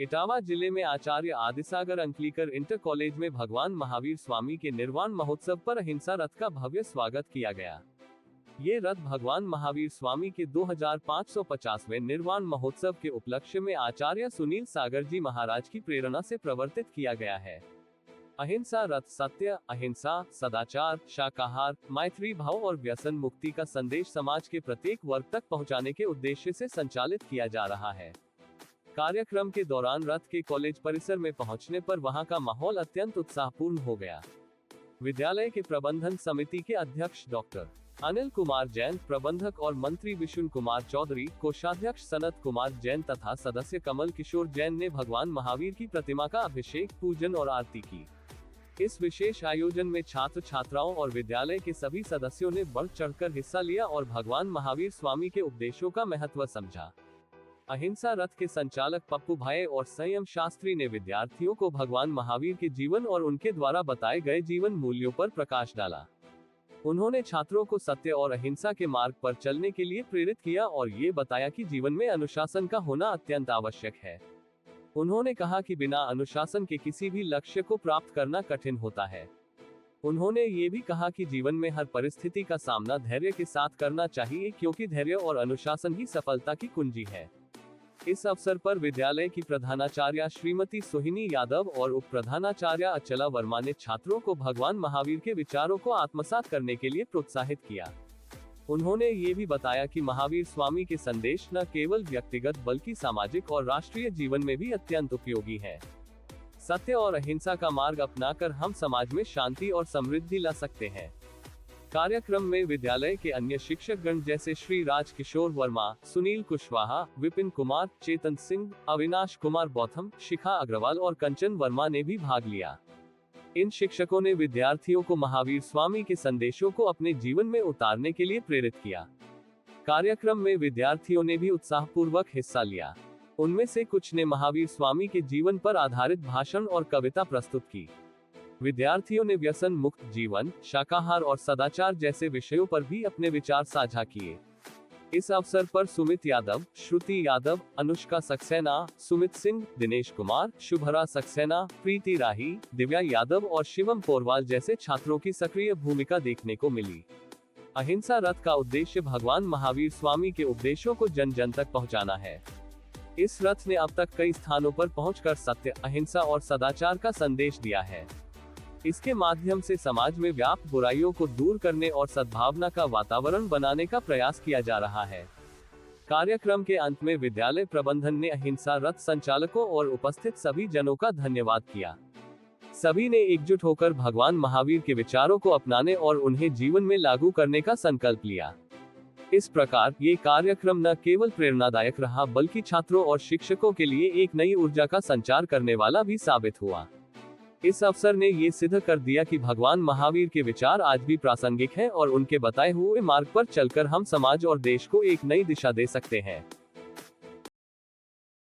इटावा जिले में आचार्य Adisagar Ankalikar inter college में भगवान महावीर स्वामी के निर्वाण महोत्सव पर अहिंसा रथ का भव्य स्वागत किया गया। ये रथ भगवान महावीर स्वामी के 2550वें निर्वाण महोत्सव के उपलक्ष्य में आचार्य सुनील सागर जी महाराज की प्रेरणा से प्रवर्तित किया गया है। अहिंसा रथ सत्य, अहिंसा, सदाचार, शाकाहार, मैत्री भाव और व्यसन मुक्ति का संदेश समाज के प्रत्येक वर्ग तक पहुंचाने के उद्देश्य से संचालित किया जा रहा है। कार्यक्रम के दौरान रथ के कॉलेज परिसर में पहुंचने पर वहां का माहौल अत्यंत उत्साहपूर्ण हो गया। विद्यालय के प्रबंधन समिति के अध्यक्ष डॉक्टर अनिल कुमार जैन, प्रबंधक और मंत्री विष्णु कुमार चौधरी, कोषाध्यक्ष सनत कुमार जैन तथा सदस्य कमल किशोर जैन ने भगवान महावीर की प्रतिमा का अभिषेक, पूजन और आरती की। इस विशेष आयोजन में छात्र छात्राओं और विद्यालय के सभी सदस्यों ने बढ़ चढ़कर हिस्सा लिया और भगवान महावीर स्वामी के उपदेशों का महत्व समझा। अहिंसा रथ के संचालक पप्पू भाई और संयम शास्त्री ने विद्यार्थियों को भगवान महावीर के जीवन और उनके द्वारा बताए गए जीवन मूल्यों पर प्रकाश डाला। उन्होंने छात्रों को सत्य और अहिंसा के मार्ग पर चलने के लिए प्रेरित किया और ये बताया कि जीवन में अनुशासन का होना अत्यंत आवश्यक है। उन्होंने कहा कि बिना अनुशासन के किसी भी लक्ष्य को प्राप्त करना कठिन होता है। उन्होंने ये भी कहा कि जीवन में हर परिस्थिति का सामना धैर्य के साथ करना चाहिए, क्योंकि धैर्य और अनुशासन ही सफलता की कुंजी है। इस अवसर पर विद्यालय की प्रधानाचार्या श्रीमती सोहिनी यादव और उप प्रधानाचार्या अचला वर्मा ने छात्रों को भगवान महावीर के विचारों को आत्मसात करने के लिए प्रोत्साहित किया। उन्होंने ये भी बताया कि महावीर स्वामी के संदेश न केवल व्यक्तिगत बल्कि सामाजिक और राष्ट्रीय जीवन में भी अत्यंत उपयोगी है। सत्य और अहिंसा का मार्ग अपनाकर हम समाज में शांति और समृद्धि ला सकते हैं। कार्यक्रम में विद्यालय के अन्य शिक्षकगण जैसे श्री राज किशोर वर्मा, सुनील कुशवाहा, विपिन कुमार, चेतन सिंह, अविनाश कुमार बौथम, शिखा अग्रवाल और कंचन वर्मा ने भी भाग लिया। इन शिक्षकों ने विद्यार्थियों को महावीर स्वामी के संदेशों को अपने जीवन में उतारने के लिए प्रेरित किया। कार्यक्रम में विद्यार्थियों ने भी उत्साहपूर्वक हिस्सा लिया। उनमें से कुछ ने महावीर स्वामी के जीवन पर आधारित भाषण और कविता प्रस्तुत की। विद्यार्थियों ने व्यसन मुक्त जीवन, शाकाहार और सदाचार जैसे विषयों पर भी अपने विचार साझा किए। इस अवसर पर सुमित यादव, श्रुति यादव, अनुष्का सक्सेना, सुमित सिंह, दिनेश कुमार, शुभरा सक्सेना, प्रीति राही, दिव्या यादव और शिवम पोरवाल जैसे छात्रों की सक्रिय भूमिका देखने को मिली। अहिंसा रथ का उद्देश्य भगवान महावीर स्वामी के उपदेशों को जन जन तक पहुंचाना है। इस रथ ने अब तक कई स्थानों पर पहुंचकर सत्य, अहिंसा और सदाचार का संदेश दिया है। इसके माध्यम से समाज में व्याप्त बुराइयों को दूर करने और सद्भावना का वातावरण बनाने का प्रयास किया जा रहा है। कार्यक्रम के अंत में विद्यालय प्रबंधन ने अहिंसा रथ संचालकों और उपस्थित सभी जनों का धन्यवाद किया। सभी ने एकजुट होकर भगवान महावीर के विचारों को अपनाने और उन्हें जीवन में लागू करने का संकल्प लिया। इस प्रकार ये कार्यक्रम न केवल प्रेरणादायक रहा बल्कि छात्रों और शिक्षकों के लिए एक नई ऊर्जा का संचार करने वाला भी साबित हुआ। इस अवसर ने ये सिद्ध कर दिया कि भगवान महावीर के विचार आज भी प्रासंगिक हैं और उनके बताए हुए मार्ग पर चलकर हम समाज और देश को एक नई दिशा दे सकते हैं।